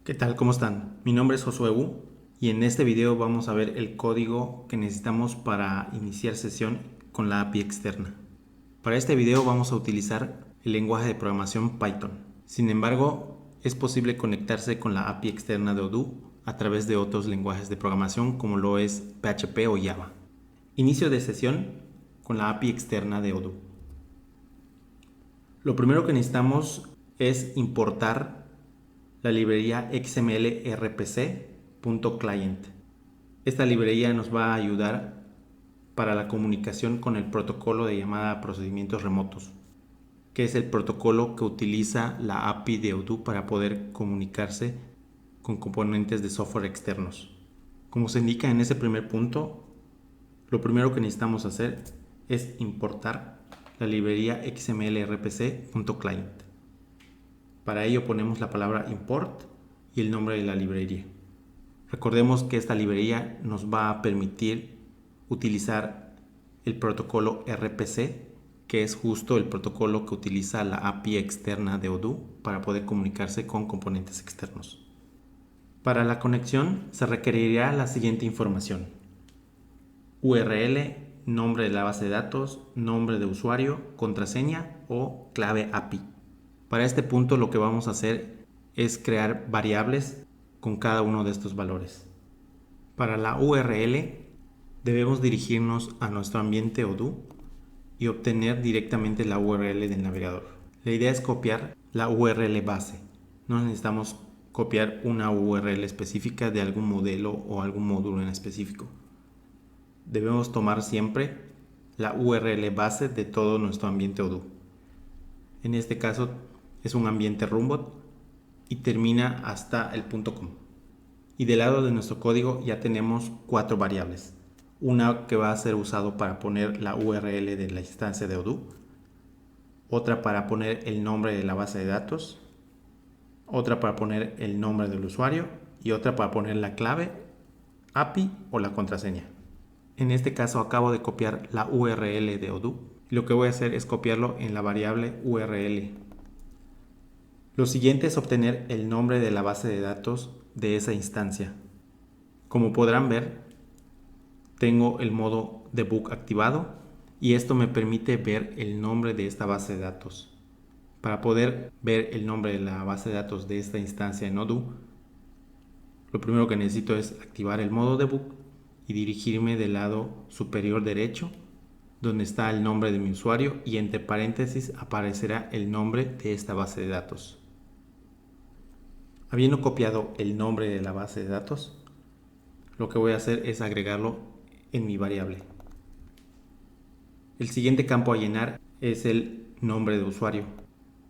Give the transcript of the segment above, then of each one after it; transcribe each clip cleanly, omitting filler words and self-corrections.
¿Qué tal? ¿Cómo están? Mi nombre es Josué Wu y en este video vamos a ver el código que necesitamos para iniciar sesión con la API externa. Para este video vamos a utilizar el lenguaje de programación Python. Sin embargo, es posible conectarse con la API externa de Odoo a través de otros lenguajes de programación como lo es PHP o Java. Inicio de sesión con la API externa de Odoo. Lo primero que necesitamos es importar la librería xml-rpc.client. Esta librería nos va a ayudar para la comunicación con el protocolo de llamada a procedimientos remotos, que es el protocolo que utiliza la API de Odoo para poder comunicarse con componentes de software externos. Como se indica en ese primer punto, lo primero que necesitamos hacer es importar la librería xml-rpc.client. Para ello ponemos la palabra import y el nombre de la librería. Recordemos que esta librería nos va a permitir utilizar el protocolo RPC, que es justo el protocolo que utiliza la API externa de Odoo para poder comunicarse con componentes externos. Para la conexión se requerirá la siguiente información: URL, nombre de la base de datos, nombre de usuario, contraseña o clave API. Para este punto lo que vamos a hacer es crear variables con cada uno de estos valores. Para la URL debemos dirigirnos a nuestro ambiente Odoo y obtener directamente la URL del navegador. La idea es copiar la URL base. No necesitamos copiar una URL específica de algún modelo o algún módulo en específico. Debemos tomar siempre la URL base de todo nuestro ambiente Odoo. En este caso es un ambiente Rumbot y termina hasta el .com. Y del lado de nuestro código ya tenemos 4 variables. Una que va a ser usado para poner la URL de la instancia de Odoo, otra para poner el nombre de la base de datos, otra para poner el nombre del usuario y otra para poner la clave, API o la contraseña. En este caso acabo de copiar la URL de Odoo y lo que voy a hacer es copiarlo en la variable URL. Lo siguiente es obtener el nombre de la base de datos de esa instancia. Como podrán ver, tengo el modo debug activado y esto me permite ver el nombre de esta base de datos. Para poder ver el nombre de la base de datos de esta instancia en Odoo, lo primero que necesito es activar el modo debug y dirigirme del lado superior derecho donde está el nombre de mi usuario y entre paréntesis aparecerá el nombre de esta base de datos. Habiendo copiado el nombre de la base de datos, lo que voy a hacer es agregarlo en mi variable. El siguiente campo a llenar es el nombre de usuario.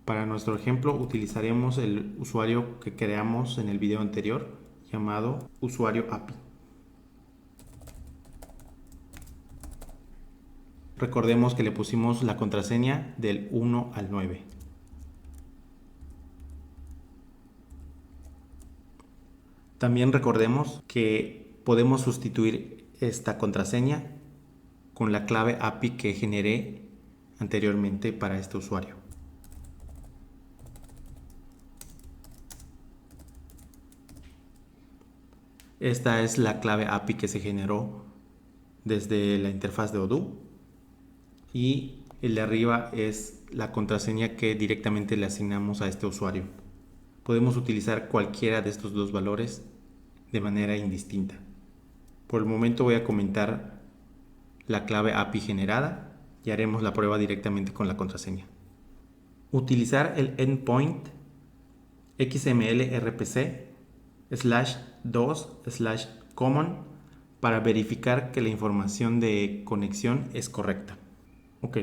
Para nuestro ejemplo utilizaremos el usuario que creamos en el video anterior llamado usuario API. Recordemos que le pusimos la contraseña del 1 al 9. También recordemos que podemos sustituir esta contraseña con la clave API que generé anteriormente para este usuario. Esta es la clave API que se generó desde la interfaz de Odoo y el de arriba es la contraseña que directamente le asignamos a este usuario. Podemos utilizar cualquiera de estos dos valores de manera indistinta. Por el momento voy a comentar la clave API generada y haremos la prueba directamente con la contraseña. Utilizar el endpoint xml-rpc/2/common para verificar que la información de conexión es correcta. Ok.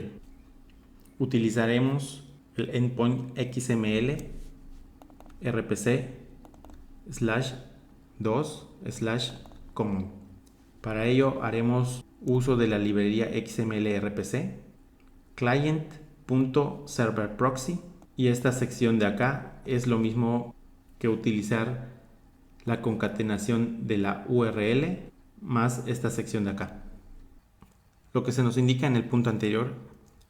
Utilizaremos el endpoint xml-rpc/2/common. Para ello haremos uso de la librería xml-rpc client.serverproxy y esta sección de acá es lo mismo que utilizar la concatenación de la URL más esta sección de acá. Lo que se nos indica en el punto anterior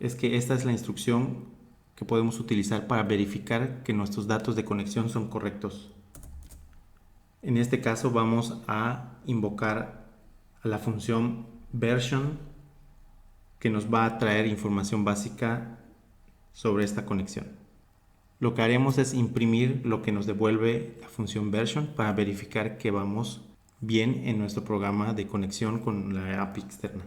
es que esta es la instrucción que podemos utilizar para verificar que nuestros datos de conexión son correctos. En este caso vamos a invocar a la función version, que nos va a traer información básica sobre esta conexión. Lo que haremos es imprimir lo que nos devuelve la función version para verificar que vamos bien en nuestro programa de conexión con la API externa.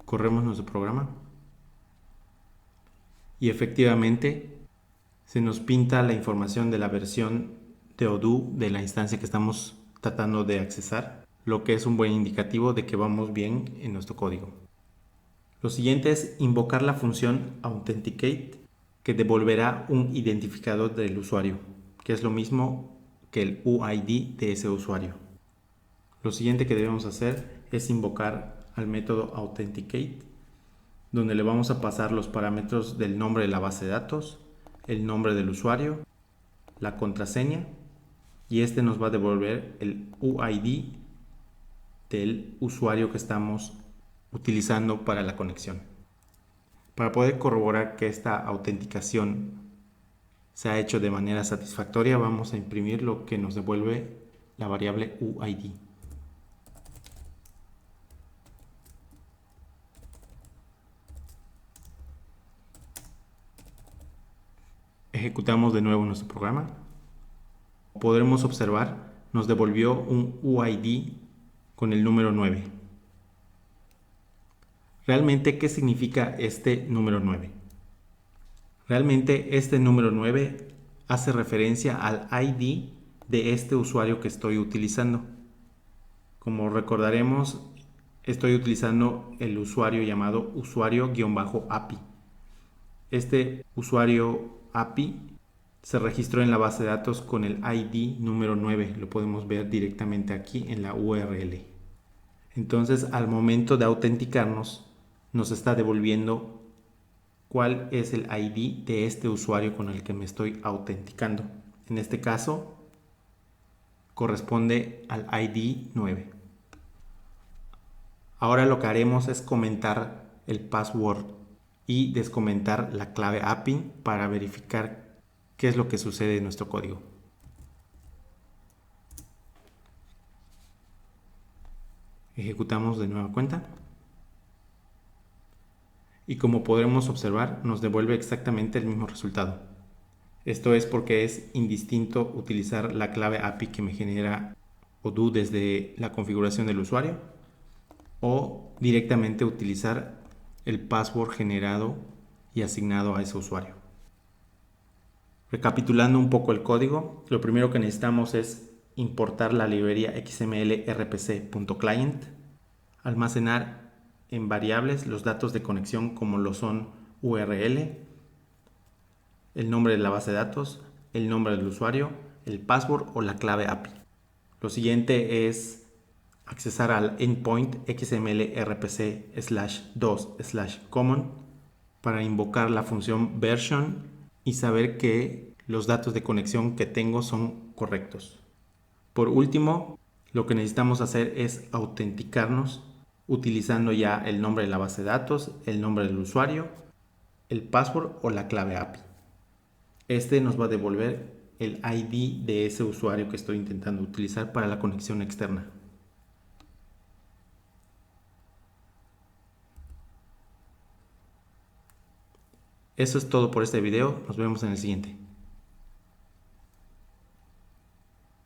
Corremos nuestro programa y efectivamente se nos pinta la información de la versión de Odoo de la instancia que estamos tratando de accesar, lo que es un buen indicativo de que vamos bien en nuestro código. Lo siguiente es invocar la función authenticate, que devolverá un identificador del usuario, que es lo mismo que el UID de ese usuario. Lo siguiente que debemos hacer es invocar al método authenticate, donde le vamos a pasar los parámetros del nombre de la base de datos, el nombre del usuario, la contraseña, y este nos va a devolver el UID del usuario que estamos utilizando para la conexión. Para poder corroborar que esta autenticación se ha hecho de manera satisfactoria, vamos a imprimir lo que nos devuelve la variable UID. Ejecutamos de nuevo nuestro programa. Podremos observar, nos devolvió un UID con el número 9. ¿Realmente qué significa este número 9? Realmente este número 9 hace referencia al ID de este usuario que estoy utilizando. Como recordaremos, estoy utilizando el usuario llamado usuario-API. Este usuario API se registró en la base de datos con el ID número 9. Lo podemos ver directamente aquí en la URL. Entonces, al momento de autenticarnos, nos está devolviendo cuál es el ID de este usuario con el que me estoy autenticando. En este caso, corresponde al ID 9. Ahora lo que haremos es comentar el password y descomentar la clave API para verificar qué es lo que sucede en nuestro código. Ejecutamos de nueva cuenta. Y como podremos observar, nos devuelve exactamente el mismo resultado. Esto es porque es indistinto utilizar la clave API que me genera Odoo desde la configuración del usuario o directamente utilizar el password generado y asignado a ese usuario. Recapitulando un poco el código, lo primero que necesitamos es importar la librería XML rpc.client, almacenar en variables los datos de conexión como lo son URL, el nombre de la base de datos, el nombre del usuario, el password o la clave API. Lo siguiente es accesar al endpoint XML rpc/2/common para invocar la función version y saber que los datos de conexión que tengo son correctos. Por último, lo que necesitamos hacer es autenticarnos utilizando ya el nombre de la base de datos, el nombre del usuario, el password o la clave API. Este nos va a devolver el ID de ese usuario que estoy intentando utilizar para la conexión externa. Eso es todo por este video. Nos vemos en el siguiente.